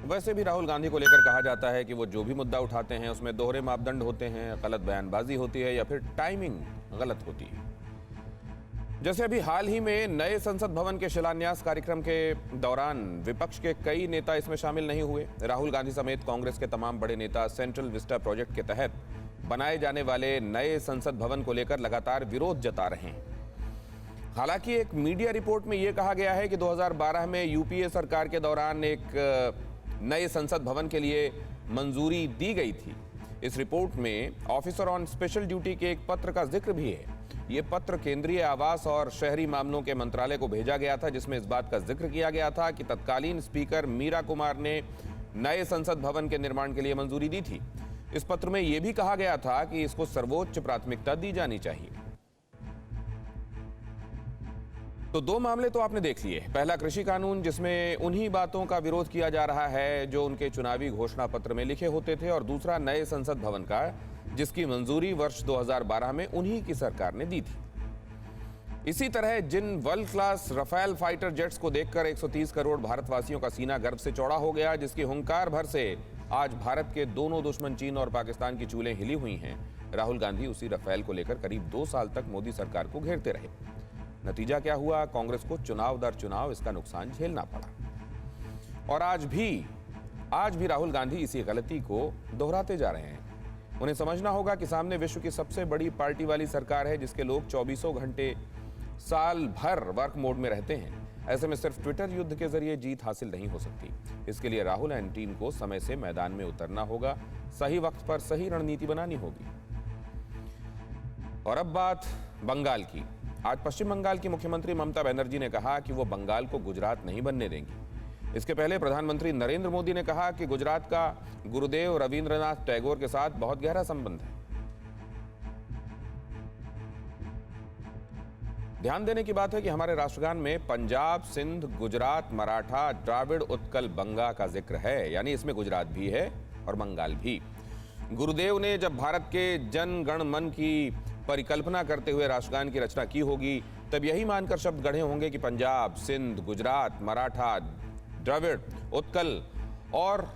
वैसे भी राहुल गांधी को लेकर कहा जाता है कि वो जो भी मुद्दा उठाते हैं उसमें दोहरे मापदंड होते हैं, गलत बयानबाजी होती है या फिर टाइमिंग गलत होती है। जैसे अभी हाल ही में नए संसद भवन के शिलान्यास कार्यक्रम के दौरान विपक्ष के कई नेता इसमें शामिल नहीं हुए। राहुल गांधी समेत कांग्रेस के तमाम बड़े नेता सेंट्रल विस्टा प्रोजेक्ट के तहत बनाए जाने वाले नए संसद भवन को लेकर लगातार विरोध जता रहे हैं। हालांकि एक मीडिया रिपोर्ट में यह कहा गया है कि 2012 में यूपीए सरकार के दौरान एक नए संसद भवन के लिए मंजूरी दी गई थी। इस रिपोर्ट में ऑफिसर ऑन स्पेशल ड्यूटी के एक पत्र का जिक्र भी है। ये पत्र केंद्रीय आवास और शहरी मामलों के मंत्रालय को भेजा गया था, जिसमें इस बात का जिक्र किया गया था कि तत्कालीन स्पीकर मीरा कुमार ने नए संसद भवन के निर्माण के लिए मंजूरी दी थी। इस पत्र में यह भी कहा गया था कि इसको सर्वोच्च प्राथमिकता दी जानी चाहिए। तो दो मामले तो आपने देख लिए। पहला कृषि कानून, जिसमें उन्हीं बातों का विरोध किया जा रहा है जो उनके चुनावी घोषणा पत्र में लिखे होते थे, और दूसरा नए संसद भवन का, जिसकी मंजूरी वर्ष 2012 में उन्हीं की सरकार ने दी थी। इसी तरह जिन world class Rafale fighter jets को देखकर 130 करोड़ भारतवासियों का सीना गर्व से चौड़ा हो गया, जिसकी हुंकार भर से आज भारत के दोनों दुश्मन चीन और पाकिस्तान की चूलें हिली हुई हैं, राहुल गांधी उसी रफेल को लेकर करीब 2 साल तक मोदी सरकार को घेरते रहे। नतीजा क्या हुआ? कांग्रेस को चुनाव दर चुनाव इसका नुकसान झेलना पड़ा। और आज भी राहुल गांधी इसी गलती को दोहराते जा रहे हैं। उन्हें समझना होगा कि सामने विश्व की सबसे बड़ी पार्टी वाली सरकार है, जिसके लोग 24 घंटे साल भर वर्क मोड में रहते हैं। ऐसे में सिर्फ ट्विटर युद्ध के जरिए जीत हासिल नहीं हो सकती। इसके लिए राहुल एंड टीम को समय से मैदान में उतरना होगा, सही वक्त पर सही रणनीति बनानी होगी। और अब बात बंगाल की। आज पश्चिम बंगाल की मुख्यमंत्री ममता बनर्जी ने कहा कि वो बंगाल को गुजरात नहीं बनने देंगी। इसके पहले प्रधानमंत्री नरेंद्र मोदी ने कहा कि गुजरात का गुरुदेव रविंद्रनाथ टैगोर के साथ बहुत गहरा संबंध है। ध्यान देने की बात है कि हमारे राष्ट्रगान में पंजाब, सिंध, गुजरात, मराठा, द्राविड़, उत्कल, बंगा का जिक्र है, यानी इसमें गुजरात भी है और बंगाल भी। गुरुदेव ने जब भारत के जन गण मन की परिकल्पना करते हुए राष्ट्रगान की रचना की होगी, तब यही मानकर शब्द गढ़े होंगे कि पंजाब, सिंध, गुजरात, मराठा, द्रविड़, उत्कल और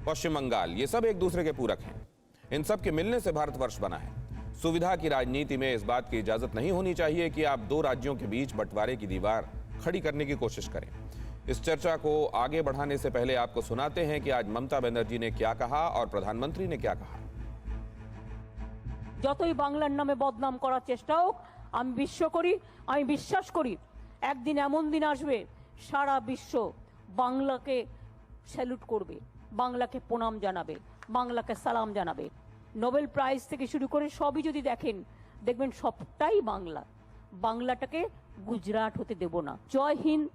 पश्चिम बंगाल, ये सब एक दूसरे के पूरक हैं। इन सब के मिलने से भारतवर्ष बना है। सुविधा की राजनीति में इस बात की इजाजत नहीं होनी चाहिए कि आप 2 राज्यों के बीच बंटवारे की दीवार खड़ी करने की कोशिश करें। इस चर्चा को आगे बढ़ाने से पहले आपको सुनाते हैं कि आज ममता बनर्जी ने क्या कहा और प्रधानमंत्री ने क्या कहा। যতই বাংলার নামে বদনাম করার চেষ্টা হোক, আমি বিশ্বাস করি একদিন এমন দিন আসবে সারা বিশ্ব বাংলাকে স্যালুট করবে, বাংলাকে প্রণাম জানাবে, বাংলাকে সালাম জানাবে। নোবেল প্রাইজ থেকে শুরু করে সবই যদি দেখবেন সবটাই বাংলা। বাংলাটাকে গুজরাট হতে দেব না। জয় হিন্দ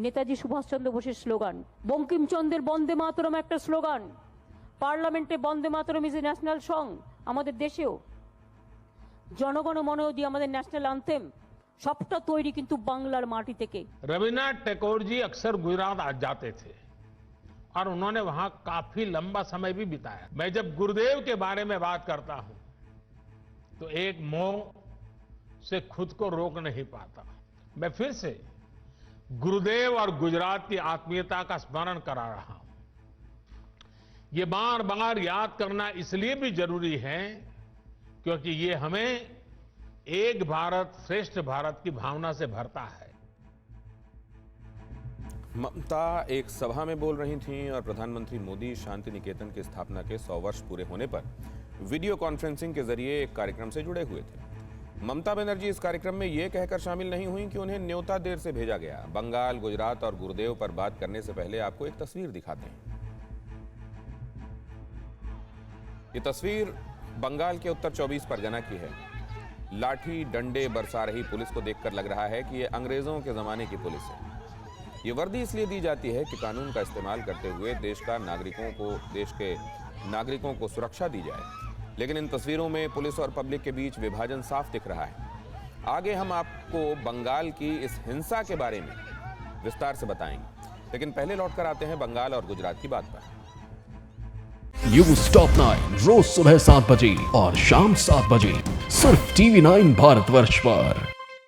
নেতাজি সুভাষচন্দ্র বোসের স্লোগান, বঙ্কিমচন্দ্রের বন্দে মাতরম একটা স্লোগান, পার্লামেন্টে বন্দে মাতরম ইজ এ ন্যাশনাল সং। আমাদের দেশেও জনগণ মনোদি আমাদের ন্যাশনাল অ্যান্থেম, সবটা তৈরি কিন্তু বাংলার মাটি থেকে। रविन्द्रनाथ टैगोर जी अक्सर गुजरात आ जाते थे और उन्होंने वहां काफी लंबा समय भी बिताया। मैं जब गुरुदेव के बारे में बात करता हूं तो एक मोह से खुद को रोक नहीं पाता। मैं फिर से गुरुदेव और गुजरात की आत्मीयता का स्मरण करा रहा हूं। ये बार बार याद करना इसलिए भी जरूरी है क्योंकि ये हमें एक भारत श्रेष्ठ भारत की भावना से भरता है। ममता एक सभा में बोल रही थीं और प्रधानमंत्री मोदी शांति निकेतन की स्थापना के 100 वर्ष पूरे होने पर वीडियो कॉन्फ्रेंसिंग के जरिए एक कार्यक्रम से जुड़े हुए थे। ममता बनर्जी इस कार्यक्रम में यह कहकर शामिल नहीं हुई कि उन्हें न्योता देर से भेजा गया। बंगाल, गुजरात और गुरुदेव पर बात करने से पहले आपको एक तस्वीर दिखाते हैं। ये तस्वीर बंगाल के उत्तर 24 परगना की है। लाठी डंडे बरसा रही पुलिस को देखकर लग रहा है कि ये अंग्रेजों के जमाने की पुलिस है। ये वर्दी इसलिए दी जाती है कि कानून का इस्तेमाल करते हुए देश के नागरिकों को सुरक्षा दी जाए। लेकिन इन तस्वीरों में पुलिस और पब्लिक के बीच विभाजन साफ दिख रहा है। आगे हम आपको बंगाल की इस हिंसा के बारे में विस्तार से बताएंगे, लेकिन पहले लौटकर आते हैं बंगाल और गुजरात की बात पर। न्यूज़ टॉप 9 रोज सुबह 7 बजे और शाम 7 बजे सिर्फ TV9 भारतवर्ष पर।